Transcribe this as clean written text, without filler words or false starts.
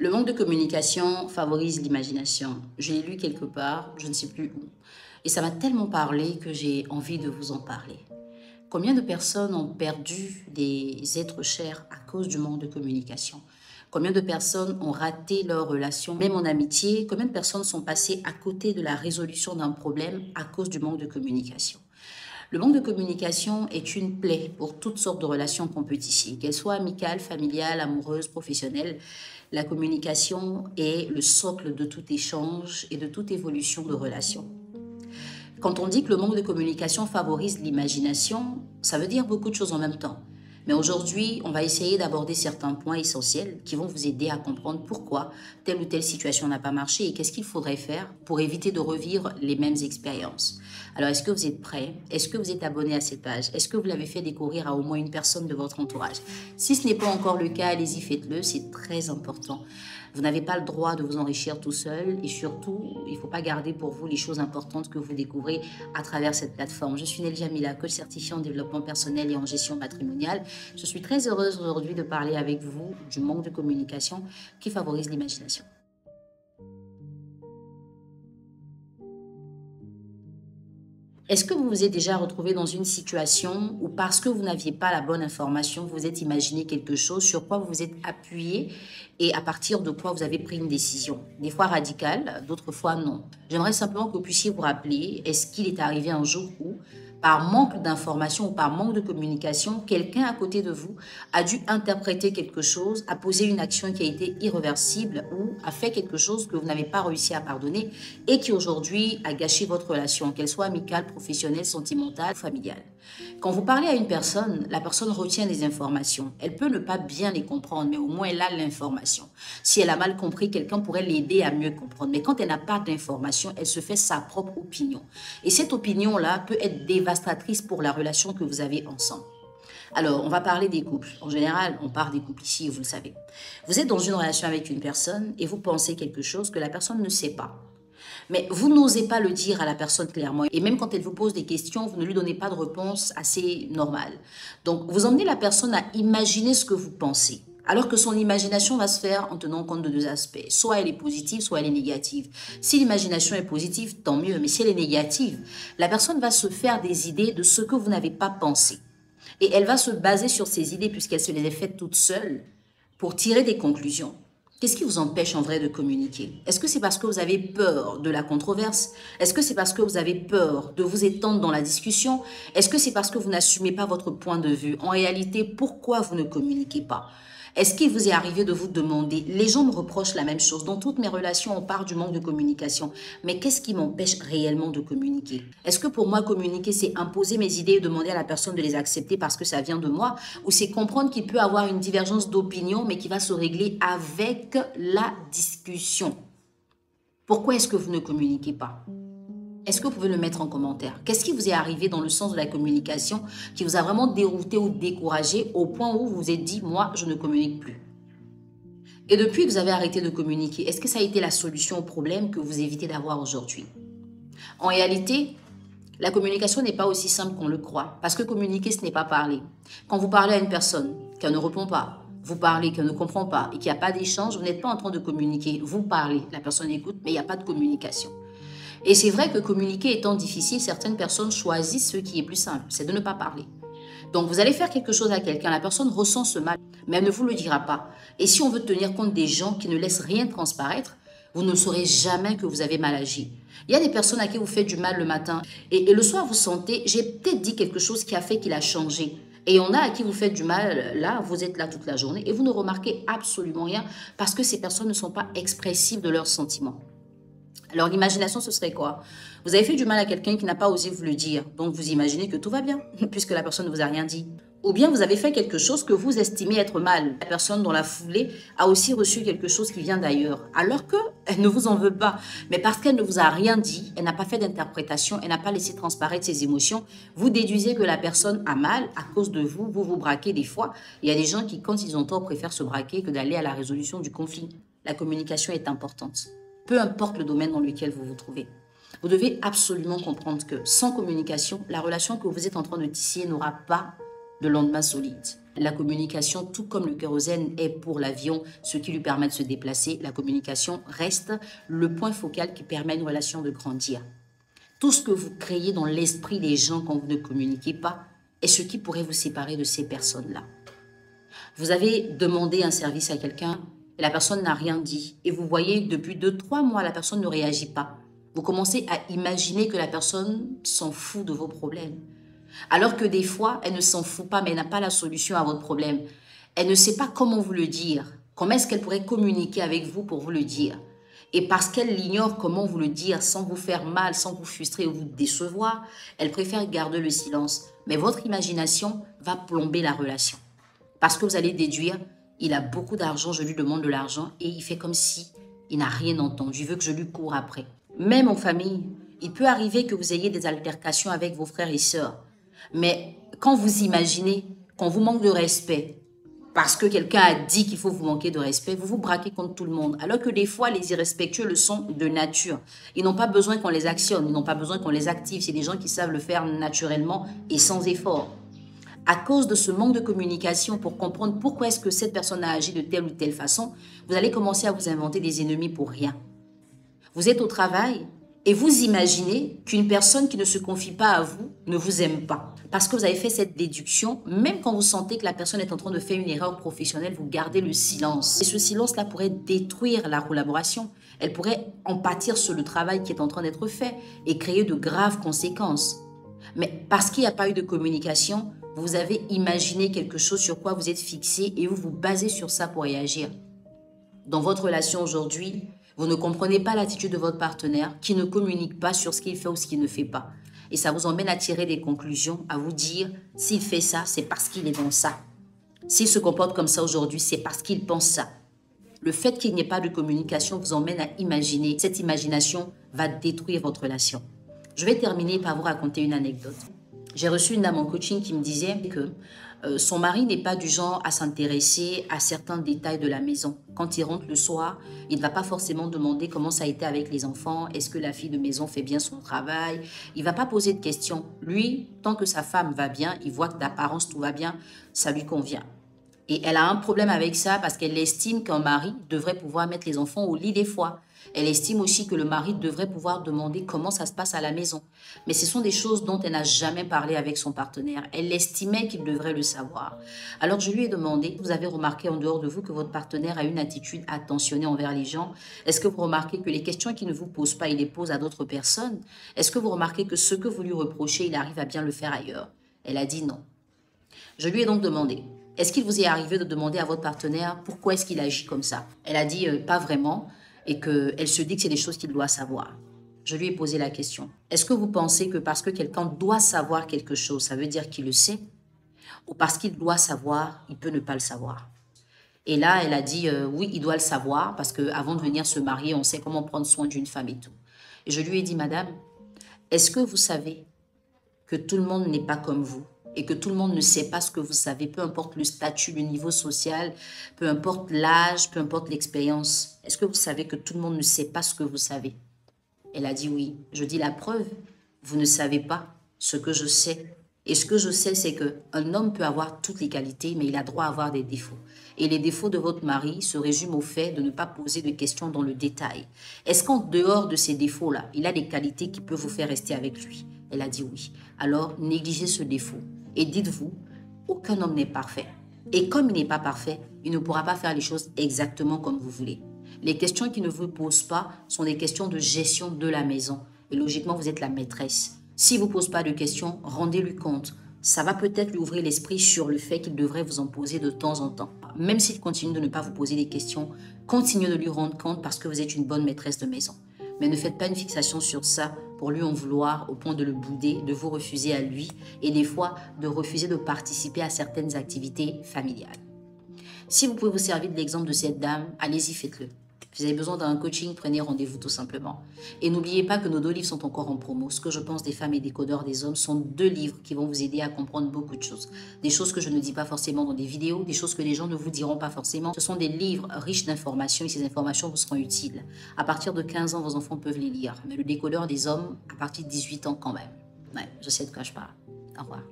Le manque de communication favorise l'imagination. Je l'ai lu quelque part, je ne sais plus où. Et ça m'a tellement parlé que j'ai envie de vous en parler. Combien de personnes ont perdu des êtres chers à cause du manque de communication? Combien de personnes ont raté leur relation, même en amitié? Combien de personnes sont passées à côté de la résolution d'un problème à cause du manque de communication? Le manque de communication est une plaie pour toutes sortes de relations qu'on peut tisser, qu'elles soient amicales, familiales, amoureuses, professionnelles. La communication est le socle de tout échange et de toute évolution de relation. Quand on dit que le manque de communication favorise l'imagination, ça veut dire beaucoup de choses en même temps. Mais aujourd'hui, on va essayer d'aborder certains points essentiels qui vont vous aider à comprendre pourquoi telle ou telle situation n'a pas marché et qu'est-ce qu'il faudrait faire pour éviter de revivre les mêmes expériences. Alors, est-ce que vous êtes prêts? Est-ce que vous êtes abonné à cette page? Est-ce que vous l'avez fait découvrir à au moins une personne de votre entourage? Si ce n'est pas encore le cas, allez-y, faites-le, c'est très important. Vous n'avez pas le droit de vous enrichir tout seul et surtout, il ne faut pas garder pour vous les choses importantes que vous découvrez à travers cette plateforme. Je suis Nelly Jamila, coach certifié en développement personnel et en gestion matrimoniale. Je suis très heureuse aujourd'hui de parler avec vous du manque de communication qui favorise l'imagination. Est-ce que vous vous êtes déjà retrouvé dans une situation où parce que vous n'aviez pas la bonne information, vous vous êtes imaginé quelque chose, sur quoi vous vous êtes appuyé et à partir de quoi vous avez pris une décision? Des fois radicale, d'autres fois non. J'aimerais simplement que vous puissiez vous rappeler, est-ce qu'il est arrivé un jour où, par manque d'information ou par manque de communication, quelqu'un à côté de vous a dû interpréter quelque chose, a posé une action qui a été irréversible ou a fait quelque chose que vous n'avez pas réussi à pardonner et qui aujourd'hui a gâché votre relation, qu'elle soit amicale, professionnelle, sentimentale, familiale. Quand vous parlez à une personne, la personne retient des informations. Elle peut ne pas bien les comprendre, mais au moins elle a l'information. Si elle a mal compris, quelqu'un pourrait l'aider à mieux comprendre. Mais quand elle n'a pas d'information, elle se fait sa propre opinion. Et cette opinion-là peut être dévastatrice pour la relation que vous avez ensemble. Alors, on va parler des couples. En général, on parle des couples ici, vous le savez. Vous êtes dans une relation avec une personne et vous pensez quelque chose que la personne ne sait pas. Mais vous n'osez pas le dire à la personne clairement. Et même quand elle vous pose des questions, vous ne lui donnez pas de réponse assez normale. Donc, vous emmenez la personne à imaginer ce que vous pensez. Alors que son imagination va se faire en tenant compte de deux aspects. Soit elle est positive, soit elle est négative. Si l'imagination est positive, tant mieux. Mais si elle est négative, la personne va se faire des idées de ce que vous n'avez pas pensé. Et elle va se baser sur ces idées, puisqu'elle se les a faites toute seule, pour tirer des conclusions. Qu'est-ce qui vous empêche en vrai de communiquer? Est-ce que c'est parce que vous avez peur de la controverse? Est-ce que c'est parce que vous avez peur de vous étendre dans la discussion? Est-ce que c'est parce que vous n'assumez pas votre point de vue? En réalité, pourquoi vous ne communiquez pas? Est-ce qu'il vous est arrivé de vous demander, les gens me reprochent la même chose, dans toutes mes relations on parle du manque de communication, mais qu'est-ce qui m'empêche réellement de communiquer? Est-ce que pour moi communiquer c'est imposer mes idées et demander à la personne de les accepter parce que ça vient de moi, ou c'est comprendre qu'il peut avoir une divergence d'opinion mais qui va se régler avec la discussion? Pourquoi est-ce que vous ne communiquez pas? Est-ce que vous pouvez le mettre en commentaire? Qu'est-ce qui vous est arrivé dans le sens de la communication qui vous a vraiment dérouté ou découragé au point où vous vous êtes dit, moi, je ne communique plus? Et depuis que vous avez arrêté de communiquer, est-ce que ça a été la solution au problème que vous évitez d'avoir aujourd'hui? En réalité, la communication n'est pas aussi simple qu'on le croit. Parce que communiquer, ce n'est pas parler. Quand vous parlez à une personne qu'elle ne répond pas, vous parlez, qu'elle ne comprend pas et qu'il n'y a pas d'échange, vous n'êtes pas en train de communiquer. Vous parlez, la personne écoute, mais il n'y a pas de communication. Et c'est vrai que communiquer étant difficile, certaines personnes choisissent ce qui est plus simple, c'est de ne pas parler. Donc vous allez faire quelque chose à quelqu'un, la personne ressent ce mal, mais elle ne vous le dira pas. Et si on veut tenir compte des gens qui ne laissent rien transparaître, vous ne saurez jamais que vous avez mal agi. Il y a des personnes à qui vous faites du mal le matin et le soir vous sentez, j'ai peut-être dit quelque chose qui a fait qu'il a changé. Et il y en a à qui vous faites du mal, là, vous êtes là toute la journée et vous ne remarquez absolument rien parce que ces personnes ne sont pas expressives de leurs sentiments. Alors l'imagination, ce serait quoi? Vous avez fait du mal à quelqu'un qui n'a pas osé vous le dire. Donc vous imaginez que tout va bien, puisque la personne ne vous a rien dit. Ou bien vous avez fait quelque chose que vous estimez être mal. La personne dans la foulée a aussi reçu quelque chose qui vient d'ailleurs. Alors qu'elle ne vous en veut pas. Mais parce qu'elle ne vous a rien dit, elle n'a pas fait d'interprétation, elle n'a pas laissé transparaître ses émotions, vous déduisez que la personne a mal à cause de vous, vous vous braquez des fois. Il y a des gens qui, quand ils ont tort, préfèrent se braquer que d'aller à la résolution du conflit. La communication est importante. Peu importe le domaine dans lequel vous vous trouvez. Vous devez absolument comprendre que sans communication, la relation que vous êtes en train de tisser n'aura pas de lendemain solide. La communication, tout comme le kérosène est pour l'avion, ce qui lui permet de se déplacer, la communication reste le point focal qui permet à une relation de grandir. Tout ce que vous créez dans l'esprit des gens quand vous ne communiquez pas est ce qui pourrait vous séparer de ces personnes-là. Vous avez demandé un service à quelqu'un et la personne n'a rien dit. Et vous voyez, depuis 2-3 mois, la personne ne réagit pas. Vous commencez à imaginer que la personne s'en fout de vos problèmes. Alors que des fois, elle ne s'en fout pas, mais elle n'a pas la solution à votre problème. Elle ne sait pas comment vous le dire. Comment est-ce qu'elle pourrait communiquer avec vous pour vous le dire? Et parce qu'elle ignore comment vous le dire sans vous faire mal, sans vous frustrer ou vous décevoir, elle préfère garder le silence. Mais votre imagination va plomber la relation. Parce que vous allez déduire, il a beaucoup d'argent, je lui demande de l'argent et il fait comme si il n'a rien entendu, il veut que je lui cours après. Même en famille, il peut arriver que vous ayez des altercations avec vos frères et sœurs. Mais quand vous imaginez qu'on vous manque de respect, parce que quelqu'un a dit qu'il faut vous manquer de respect, vous vous braquez contre tout le monde. Alors que des fois, les irrespectueux le sont de nature. Ils n'ont pas besoin qu'on les actionne, ils n'ont pas besoin qu'on les active. C'est des gens qui savent le faire naturellement et sans effort. À cause de ce manque de communication pour comprendre pourquoi est-ce que cette personne a agi de telle ou telle façon, vous allez commencer à vous inventer des ennemis pour rien. Vous êtes au travail et vous imaginez qu'une personne qui ne se confie pas à vous ne vous aime pas. Parce que vous avez fait cette déduction, même quand vous sentez que la personne est en train de faire une erreur professionnelle, vous gardez le silence. Et ce silence-là pourrait détruire la collaboration. Elle pourrait en pâtir sur le travail qui est en train d'être fait et créer de graves conséquences. Mais parce qu'il n'y a pas eu de communication, vous avez imaginé quelque chose sur quoi vous êtes fixé et vous vous basez sur ça pour réagir. Dans votre relation aujourd'hui, vous ne comprenez pas l'attitude de votre partenaire qui ne communique pas sur ce qu'il fait ou ce qu'il ne fait pas. Et ça vous emmène à tirer des conclusions, à vous dire, s'il fait ça, c'est parce qu'il est dans ça. S'il se comporte comme ça aujourd'hui, c'est parce qu'il pense ça. Le fait qu'il n'y ait pas de communication vous emmène à imaginer. Cette imagination va détruire votre relation. Je vais terminer par vous raconter une anecdote. J'ai reçu une dame en coaching qui me disait que son mari n'est pas du genre à s'intéresser à certains détails de la maison. Quand il rentre le soir, il ne va pas forcément demander comment ça a été avec les enfants, est-ce que la fille de maison fait bien son travail. Il ne va pas poser de questions. Lui, tant que sa femme va bien, il voit que d'apparence tout va bien, ça lui convient. Et elle a un problème avec ça parce qu'elle estime qu'un mari devrait pouvoir mettre les enfants au lit des fois. Elle estime aussi que le mari devrait pouvoir demander comment ça se passe à la maison. Mais ce sont des choses dont elle n'a jamais parlé avec son partenaire. Elle estimait qu'il devrait le savoir. Alors je lui ai demandé, vous avez remarqué en dehors de vous que votre partenaire a une attitude attentionnée envers les gens? Est-ce que vous remarquez que les questions qu'il ne vous pose pas, il les pose à d'autres personnes? Est-ce que vous remarquez que ce que vous lui reprochez, il arrive à bien le faire ailleurs? Elle a dit non. Je lui ai donc demandé, est-ce qu'il vous est arrivé de demander à votre partenaire pourquoi est-ce qu'il agit comme ça? Elle a dit pas vraiment et qu'elle se dit que c'est des choses qu'il doit savoir. Je lui ai posé la question. Est-ce que vous pensez que parce que quelqu'un doit savoir quelque chose, ça veut dire qu'il le sait? Ou parce qu'il doit savoir, il peut ne pas le savoir? Et là, elle a dit oui, il doit le savoir parce qu'avant de venir se marier, on sait comment prendre soin d'une femme et tout. Et je lui ai dit, madame, est-ce que vous savez que tout le monde n'est pas comme vous? Et que tout le monde ne sait pas ce que vous savez, peu importe le statut, le niveau social, peu importe l'âge, peu importe l'expérience. Est-ce que vous savez que tout le monde ne sait pas ce que vous savez? Elle a dit oui. Je dis la preuve, vous ne savez pas ce que je sais. Et ce que je sais, c'est qu'un homme peut avoir toutes les qualités, mais il a droit à avoir des défauts. Et les défauts de votre mari se résument au fait de ne pas poser de questions dans le détail. Est-ce qu'en dehors de ces défauts-là, il a des qualités qui peuvent vous faire rester avec lui? Elle a dit oui. Alors, négligez ce défaut. Et dites-vous, aucun homme n'est parfait. Et comme il n'est pas parfait, il ne pourra pas faire les choses exactement comme vous voulez. Les questions qu'il ne vous pose pas sont des questions de gestion de la maison. Et logiquement, vous êtes la maîtresse. S'il ne vous pose pas de questions, rendez-lui compte. Ça va peut-être lui ouvrir l'esprit sur le fait qu'il devrait vous en poser de temps en temps. Même s'il continue de ne pas vous poser des questions, continuez de lui rendre compte parce que vous êtes une bonne maîtresse de maison. Mais ne faites pas une fixation sur ça pour lui en vouloir au point de le bouder, de vous refuser à lui et des fois de refuser de participer à certaines activités familiales. Si vous pouvez vous servir de l'exemple de cette dame, allez-y, faites-le. Vous avez besoin d'un coaching, prenez rendez-vous tout simplement. Et n'oubliez pas que nos 2 livres sont encore en promo. Ce que je pense des femmes et des codeurs des hommes sont 2 livres qui vont vous aider à comprendre beaucoup de choses. Des choses que je ne dis pas forcément dans des vidéos, des choses que les gens ne vous diront pas forcément. Ce sont des livres riches d'informations et ces informations vous seront utiles. À partir de 15 ans, vos enfants peuvent les lire. Mais le décodeur des hommes, à partir de 18 ans quand même. Ouais, je sais de quoi je parle. Au revoir.